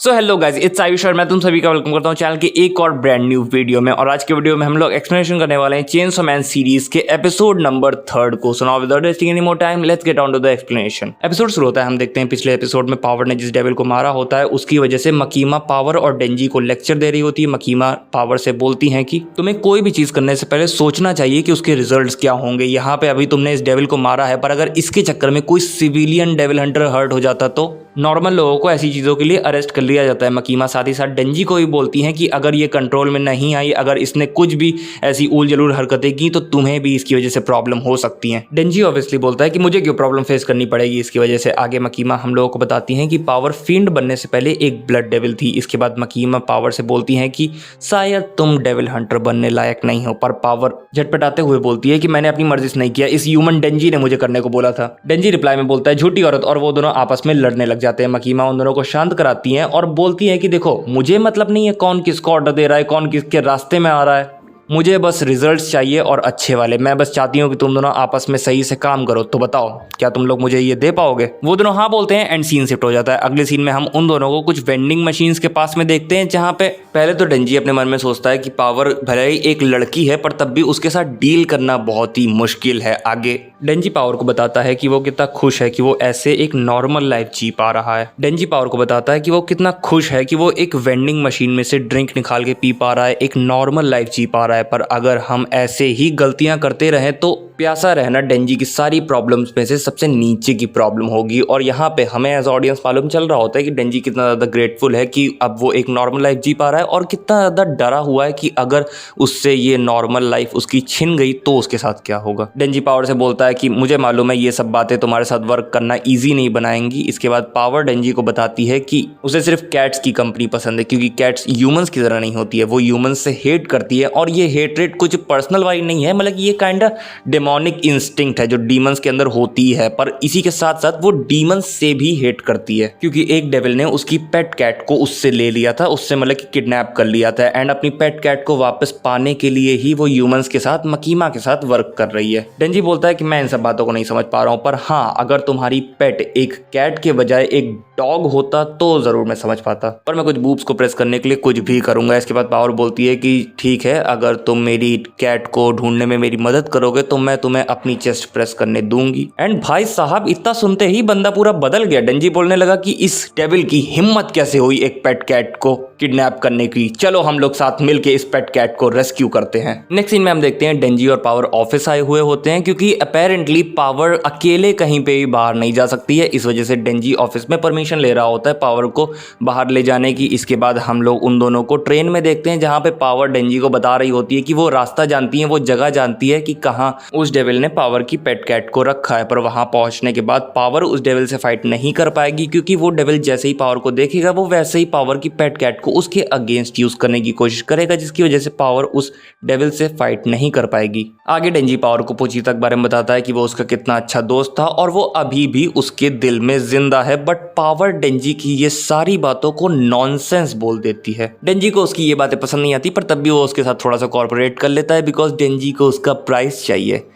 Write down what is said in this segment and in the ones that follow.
So hello guys, it's Ayush और मैं तुम सभी का वेलकम करता हूं चैनल के एक और ब्रांड न्यू वीडियो में। और आज के वीडियो में हम लोग एक्सप्लेनेशन करने वाले हैं चेनसो मैन सीरीज के एपिसोड नंबर 3 को। So now without wasting any more time let's get on to the explanation. Episode शुरू होता है, हम देखते हैं पिछले एपिसोड में पावर ने जिस डेविल को मारा होता है उसकी वजह से मकीमा पावर और डेंजी को लेक्चर दे रही होती है। मकीमा पावर से बोलती है कि तुम्हें कोई भी चीज करने से पहले सोचना चाहिए कि उसके रिजल्ट्स क्या होंगे। यहाँ पे अभी तुमने इस डेविल को मारा है, पर अगर इसके चक्कर में कोई सिविलियन डेविल हंटर हर्ट हो जाता तो नॉर्मल लोगों को ऐसी चीज़ों के लिए अरेस्ट कर लिया जाता है। मकीमा साथ ही साथ डेंजी को भी बोलती हैं कि अगर ये कंट्रोल में नहीं आई, अगर इसने कुछ भी ऐसी उल जलूल हरकतें की तो तुम्हें भी इसकी वजह से प्रॉब्लम हो सकती है। डेंजी ऑब्वियसली बोलता है कि मुझे क्यों प्रॉब्लम फेस करनी पड़ेगी इसकी वजह से। आगे मकीमा हम लोगों को बताती हैं कि पावर फील्ड बनने से पहले एक ब्लड डेविल थी। इसके बाद मकीमा पावर से बोलती हैं कि शायद तुम डेविल हंटर बनने लायक नहीं हो, पर पावर झटपटाते हुए बोलती है कि मैंने अपनी मर्जी से नहीं किया, इस ह्यूमन डेंजी ने मुझे करने को बोला था। डेंजी रिप्लाई में बोलता है झूठी औरत, और वो दोनों आपस में लड़ने लग जाते हैं। मकीमा उन दोनों को शांत कराती हैं और बोलती हैं कि देखो, मुझे मतलब नहीं है कौन किसको ऑर्डर दे रहा है, कौन किसके रास्ते में आ रहा है, मुझे बस रिजल्ट्स चाहिए और अच्छे वाले। मैं बस चाहती हूँ कि तुम दोनों आपस में सही से काम करो। तो बताओ, क्या तुम लोग मुझे ये दे पाओगे? वो दोनों हाँ बोलते हैं एंड सीन शिफ्ट हो जाता है। अगले सीन में हम उन दोनों को कुछ वेंडिंग मशीन्स के पास में देखते हैं, जहाँ पे पहले तो डेंजी अपने मन में सोचता है कि पावर भले ही एक लड़की है, पर तब भी उसके साथ डील करना बहुत ही मुश्किल है। आगे डेंजी पावर को बताता है कि वो कितना खुश है कि वो ऐसे एक नॉर्मल लाइफ जी पा रहा है। डेंजी पावर को बताता है कि वो कितना खुश है कि वो एक वेंडिंग मशीन में से ड्रिंक निकाल के पी पा रहा है, एक नॉर्मल लाइफ जी पा रहा है। पर अगर हम ऐसे ही गलतियां करते रहें तो प्यासा रहना डेंजी की सारी प्रॉब्लम्स में से सबसे नीचे की प्रॉब्लम होगी। और यहाँ पे हमें एज ऑडियंस मालूम चल रहा होता है कि डेंजी कितना ज़्यादा ग्रेटफुल है कि अब वो एक नॉर्मल लाइफ जी पा रहा है, और कितना ज़्यादा डरा हुआ है कि अगर उससे ये नॉर्मल लाइफ उसकी छिन गई तो उसके साथ क्या होगा। डेंजी पावर से बोलता है कि मुझे मालूम है ये सब बातें तुम्हारे साथ वर्क करना ईजी नहीं बनाएंगी। इसके बाद पावर डेंजी को बताती है कि उसे सिर्फ कैट्स की कंपनी पसंद है, क्योंकि कैट्स ह्यूमंस की तरह नहीं होती है, वो ह्यूमंस से हेट करती है। और ये हेटरेट कुछ पर्सनल वाली नहीं है, मतलब ये काइंड ऑफ डेमोनिक इंस्टिंक्ट है जो डीमंस के अंदर होती है। पर इसी के साथ साथ वो डीमंस से भी हेट करती है, क्योंकि एक डेविल ने उसकी पेट कैट को उससे ले लिया था, उससे मतलब कि किडनैप कर लिया था। एंड अपनी पेट कैट को वापस पाने के लिए ही वो ह्यूमंस के साथ, मकीमा के साथ वर्क कर रही है। डेंजी बोलता है कि मैं इन सब बातों को नहीं समझ पा रहा हूँ, पर हाँ, अगर तुम्हारी पेट एक कैट के बजाय एक डॉग होता तो जरूर मैं समझ पाता, पर मैं कुछ बूब्स को प्रेस करने के लिए कुछ भी करूंगा। इसके बाद पावर बोलती है कि ठीक है, अगर तुम मेरी कैट को ढूंढने में मेरी मदद करोगे तो मैं तुम्हें अपनी चेस्ट प्रेस करने दूंगी। एंड भाई साहब, इतना सुनते ही बंदा पूरा बदल गया। डेंजी बोलने लगा कि इस डेविल की हिम्मत कैसे हुई एक पेट कैट को किडनैप करने की, चलो हम लोग साथ मिलके इस पेट कैट को रेस्क्यू करते हैं। नेक्स्ट सीन में हम देखते हैं डेंजी और पावर ऑफिस आए हुए होते हैं, क्योंकि अपेरेंटली पावर अकेले कहीं पे भी बाहर नहीं जा सकती है। इस वजह से डेंजी ऑफिस में परमिशन ले रहा होता है पावर को बाहर ले जाने की। इसके बाद हम लोग उन दोनों को ट्रेन में देखते हैं, जहां पे पावर डेंजी को बता रही होती है कि वो रास्ता जानती है, वो जगह जानती है कि कहाँ उस डेविल ने पावर की पेट कैट को रखा है। पर वहां पहुंचने के बाद पावर उस डेविल से फाइट नहीं कर पाएगी, क्योंकि वो डेविल जैसे ही पावर को देखेगा वो वैसे ही पावर की पेट कैट को उसके अगेंस्ट यूज करने की कोशिश करेगा, जिसकी वजह से पावर उस डेविल से फाइट नहीं कर पाएगी। आगे डेंजी पावर को पूछी तक बारे में बताता है कि वो उसका कितना अच्छा दोस्त था और वो अभी भी उसके दिल में जिंदा है। बट पावर डेंजी की ये सारी बातों को नॉनसेंस बोल देती है। डेंजी को उसकी ये बातें पसंद नहीं आती, पर तब भी वो उसके साथ थोड़ा सा कॉर्पोरेट कर लेता है, बिकॉज डेंजी को उसका प्राइस चाहिए।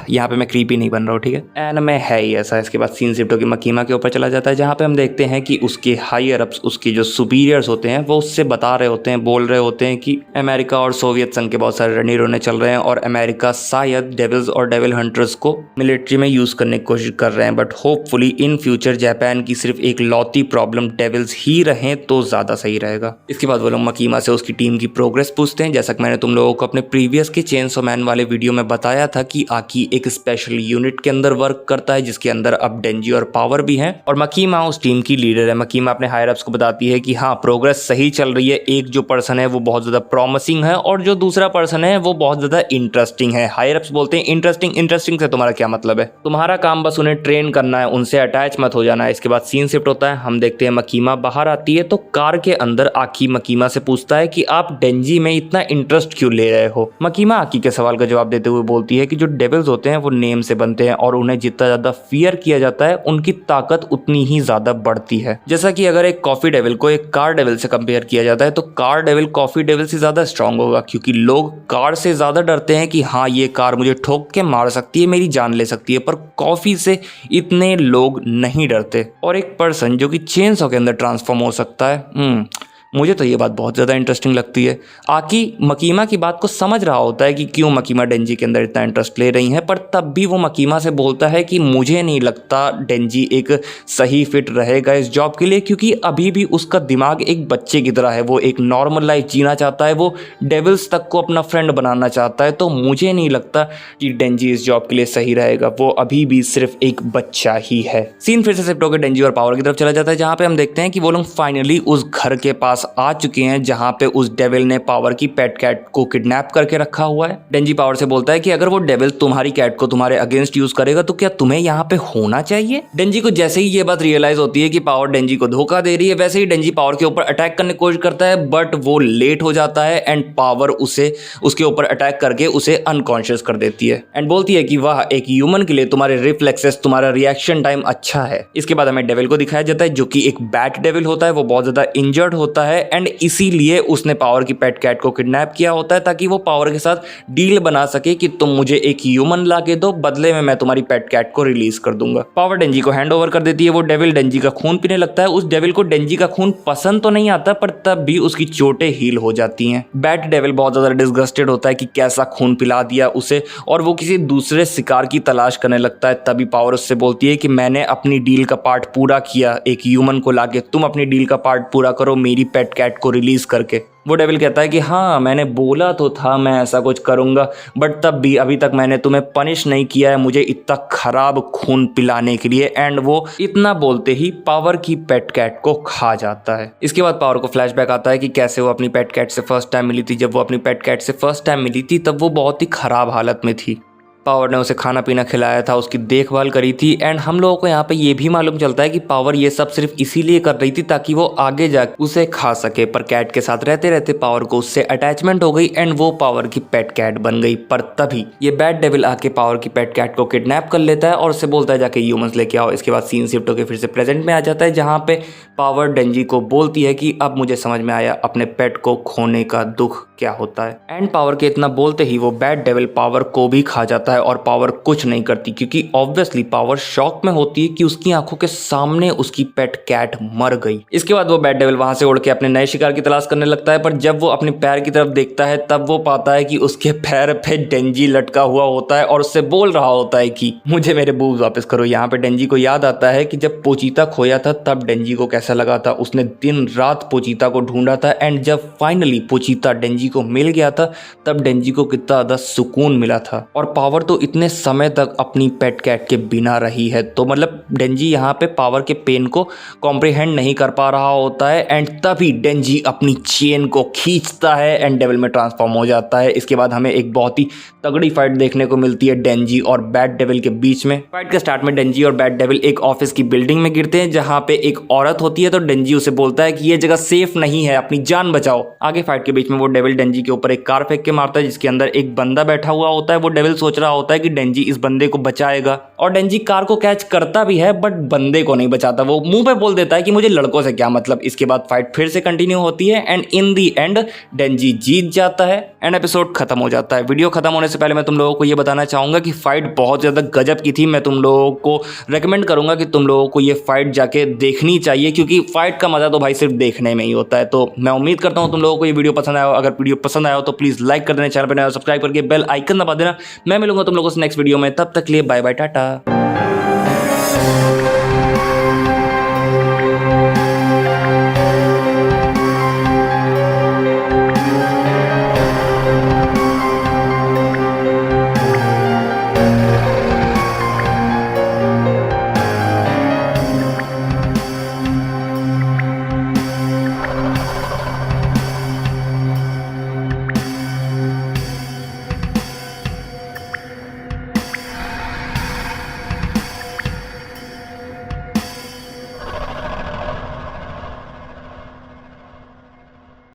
यहाँ पे मैं क्रीपी नहीं बन रहा हूँ, ठीक है, एंड मैं है ही ऐसा। इसके बाद सीन शिफ्ट होकर मकीमा के ऊपर चला जाता है, जहाँ पे हम देखते हैं कि उसके हायर अप्स, उसके जो सुपीरियर्स होते हैं, वो उससे बता रहे होते हैं, बोल रहे होते हैं कि अमेरिका और सोवियत संघ के बहुत सारे रणनीतियाँ चल रहे हैं और अमेरिका शायद डेविल्स और डेविल हंटर्स को मिलिट्री में यूज करने की कोशिश कर रहे हैं। But hopefully in future Japan की सिर्फ एक लौती प्रॉब्लम डेविल्स ही रहें तो ज्यादा सही रहेगा। इसके बाद वो लोग मकीमा से उसकी टीम की प्रोग्रेस पूछते हैं। जैसा कि मैंने तुम लोगों को अपने प्रीवियस के चेनसो मैन वाले वीडियो में बताया था कि की एक स्पेशल यूनिट के अंदर वर्क करता है, जिसके अंदर अब डेंजी और पावर भी हैं, और मकीमा उस टीम की लीडर है। मकीमा अपने हायर अप्स को बताती है कि हाँ, प्रोग्रेस सही चल रही है, एक जो पर्सन है वो बहुत ज्यादा प्रॉमिसिंग है और जो दूसरा पर्सन है वो बहुत ज्यादा इंटरेस्टिंग है। हायर अप्स बोलते हैं इंटरेस्टिंग से तुम्हारा क्या मतलब है, तुम्हारा काम बस उन्हें ट्रेन करना है, उनसे अटैच मत हो जाना है। इसके बाद सीन शिफ्ट होता है, हम देखते हैं मकीमा बाहर आती है तो कार के अंदर आकी मकीमा से पूछता है कि आप डेंजी में इतना इंटरेस्ट क्यों ले रहे हो। मकीमा आकी के सवाल का जवाब देते हुए बोलती है कि जो डेविल डेविल्स होते हैं वो नेम से बनते हैं और उन्हें जितना ज़्यादा फियर किया जाता है उनकी ताकत उतनी ही ज़्यादा बढ़ती है। जैसा कि अगर एक कॉफ़ी डेविल को एक कार डेविल से कंपेयर किया जाता है तो कार डेविल कॉफ़ी डेविल से ज़्यादा स्ट्रांग होगा, क्योंकि लोग कार से ज़्यादा डरते हैं कि हाँ ये कार मुझे ठोक के मार सकती है, मेरी जान ले सकती है, पर कॉफ़ी से इतने लोग नहीं डरते। और एक पर्सन जो कि चेनसॉ के अंदर ट्रांसफॉर्म हो सकता है, मुझे तो ये बात बहुत ज़्यादा इंटरेस्टिंग लगती है। आकी मकीमा की बात को समझ रहा होता है कि क्यों मकीमा डेंजी के अंदर इतना इंटरेस्ट ले रही हैं, पर तब भी वो मकीमा से बोलता है कि मुझे नहीं लगता डेंजी एक सही फिट रहेगा इस जॉब के लिए, क्योंकि अभी भी उसका दिमाग एक बच्चे की तरह है। वो एक नॉर्मल लाइफ जीना चाहता है, वो डेविल्स तक को अपना फ्रेंड बनाना चाहता है। तो मुझे नहीं लगता कि डेंजी इस जॉब के लिए सही रहेगा, वो अभी भी सिर्फ एक बच्चा ही है। सीन फिर से शिफ्ट होकर डेंजी और पावर की तरफ चला जाता है, जहाँ पे हम देखते हैं कि वो लोग फाइनली उस घर के पास आ चुके हैं जहां पे उस डेविल ने पावर की पेट कैट को किडनैप करके रखा हुआ है। डेंजी पावर से बोलता है कि अगर वो डेविल तुम्हारी कैट को तुम्हारे अगेंस्ट यूज करेगा तो क्या तुम्हें यहाँ पे होना चाहिए। डेंजी को जैसे ही ये बात रियलाइज होती है कि पावर डेंजी को धोखा दे रही है, वैसे ही डेंजी पावर के ऊपर अटैक करने की कोशिश करता है, बट वो लेट हो जाता है एंड पावर उसे उसके ऊपर अटैक करके उसे अनकॉन्शियस कर देती है एंड बोलती है कि वाह, एक ह्यूमन के लिए तुम्हारे रिफ्लेक्सेस, तुम्हारा रिएक्शन टाइम अच्छा है। इसके बाद हमें डेविल को दिखाया जाता है जो कि एक बैट डेविल होता है, वो बहुत ज्यादा इंजर्ड होता है एंड इसीलिए उसने पावर की पेट कैट को किडनैप किया होता है ताकि वो पावर के साथ डील बना सके कि तुम मुझे एक ह्यूमन ला के दो, बदले में मैं तुम्हारी पेट कैट को रिलीज कर दूंगा। पावर डेंजी को हैंड ओवर कर देती है, वो डेविल डेंजी का खून पीने लगता है। उस डेविल को डेंजी का खून पसंद तो नहीं आता, पर तब भी उसकी चोटें हील हो जाती हैं। बैट डेविल बहुत ज्यादा डिसगस्टेड होता है कि कैसा खून पिला दिया उसे, और वो किसी दूसरे शिकार की तलाश करने लगता है। तभी पावर उससे बोलती है कि मैंने अपनी डील का पार्ट पूरा किया एक ह्यूमन को लाके, तुम अपनी डील का पार्ट पूरा करो मेरी पेट कैट को रिलीज करके। वो डेविल कहता है कि हाँ, मैंने बोला तो था मैं ऐसा कुछ करूंगा, बट तब भी अभी तक मैंने तुम्हें पनिश नहीं किया है मुझे इतना खराब खून पिलाने के लिए। एंड वो इतना बोलते ही पावर की पेट कैट को खा जाता है। इसके बाद पावर को फ्लैशबैक आता है कि कैसे वो अपनी पेट कैट से फर्स्ट टाइम मिली थी। जब वो अपनी पेट कैट से फर्स्ट टाइम मिली थी तब वो बहुत ही खराब हालत में थी। पावर ने उसे खाना पीना खिलाया था, उसकी देखभाल करी थी एंड हम लोगों को यहाँ पे ये भी मालूम चलता है कि पावर ये सब सिर्फ इसीलिए कर रही थी ताकि वो आगे जाकर उसे खा सके। पर कैट के साथ रहते रहते पावर को उससे अटैचमेंट हो गई एंड वो पावर की पेट कैट बन गई। पर तभी ये बैड डेविल आके पावर की पेट कैट को किडनैप कर लेता है और उससे बोलता है जाके ह्यूमंस लेके आओ। इसके बाद सीन शिफ्ट होकर फिर से प्रेजेंट में आ जाता है, जहाँ पे पावर डेंजी को बोलती है कि अब मुझे समझ में आया अपने पेट को खोने का दुख क्या होता है। एंड पावर के इतना बोलते ही वो बैड डेविल पावर को भी खा जाता है और पावर कुछ नहीं करती, क्योंकि ऑब्वियसली पावर शॉक में होती है कि उसकी आंखों के सामने उसकी पेट कैट मर गई। इसके बाद वो बैड डेविल वहां से उड़ के अपने नए शिकार की तलाश करने लगता है, पर जब वो अपने पैर की तरफ देखता है तब वो पाता है कि उसके पैर पे डेंजी लटका हुआ होता है और उससे बोल रहा होता है कि मुझे मेरे बूब्स वापस करो। यहाँ पे डेंजी को याद आता है कि जब पोचीता खोया था तब डेंजी को कैसा लगा था, उसने दिन रात पोचीता को ढूंढा था एंड जब फाइनली पोचीता डेंजी को मिल गया था तब डेंजी को कितना ज्यादा सुकून मिला था। और पावर तो इतने समय तक अपनी पेट कैट के बिना रही है, तो मतलब डेंजी यहाँ पे पावर के पेन को कॉम्प्रिहेंड नहीं कर पा रहा होता है एंड तभी डेंजी अपनी चेन को खींचता है एंड डेविल में ट्रांसफॉर्म हो जाता है। इसके बाद हमें एक बहुत ही तगड़ी फाइट देखने को मिलती है डेंजी और बैड डेविल के बीच में। फाइट के स्टार्ट में डेंजी और बैड डेविल एक ऑफिस की बिल्डिंग में गिरते हैं, जहां पे एक औरत होती है। तो डेंजी उसे बोलता है कि ये जगह सेफ नहीं है, अपनी जान बचाओ। आगे फाइट के बीच में वो डेविल डेंजी के ऊपर एक कार फेंक के मारता है, जिसके अंदर एक बंदा बैठा हुआ होता है। वो डेविल सोच रहा होता है कि डेंजी इस बंदे को बचाएगा और डेंजी कार को कैच करता भी है, बट बंदे को नहीं बचाता। वो मुंह पे बोल देता है कि मुझे लड़कों से क्या मतलब। इसके बाद फाइट फिर से कंटिन्यू होती है एंड इन दी एंड डेंजी जीत जाता है एंड एपिसोड खत्म हो जाता है। वीडियो खत्म होने से पहले मैं तुम लोगों को ये बताना चाहूंगा कि फाइट बहुत ज्यादा गजब की थी। मैं तुम लोगों को रेकमेंड करूंगा कि तुम लोगों को ये फाइट जाके देखनी चाहिए, क्योंकि फाइट का मजा तो भाई सिर्फ देखने में ही होता है। तो मैं उम्मीद करता हूँ तुम लोगों को ये वीडियो पसंद आया हो। अगर वीडियो पसंद आया हो तो प्लीज लाइक कर देना, चैनल पर नया सब्सक्राइब करके बेल आइकन दबा देना। मैं मिलूंगा तुम लोगों से नेक्स्ट वीडियो में, तब तक के लिए बाय बाय, टाटा।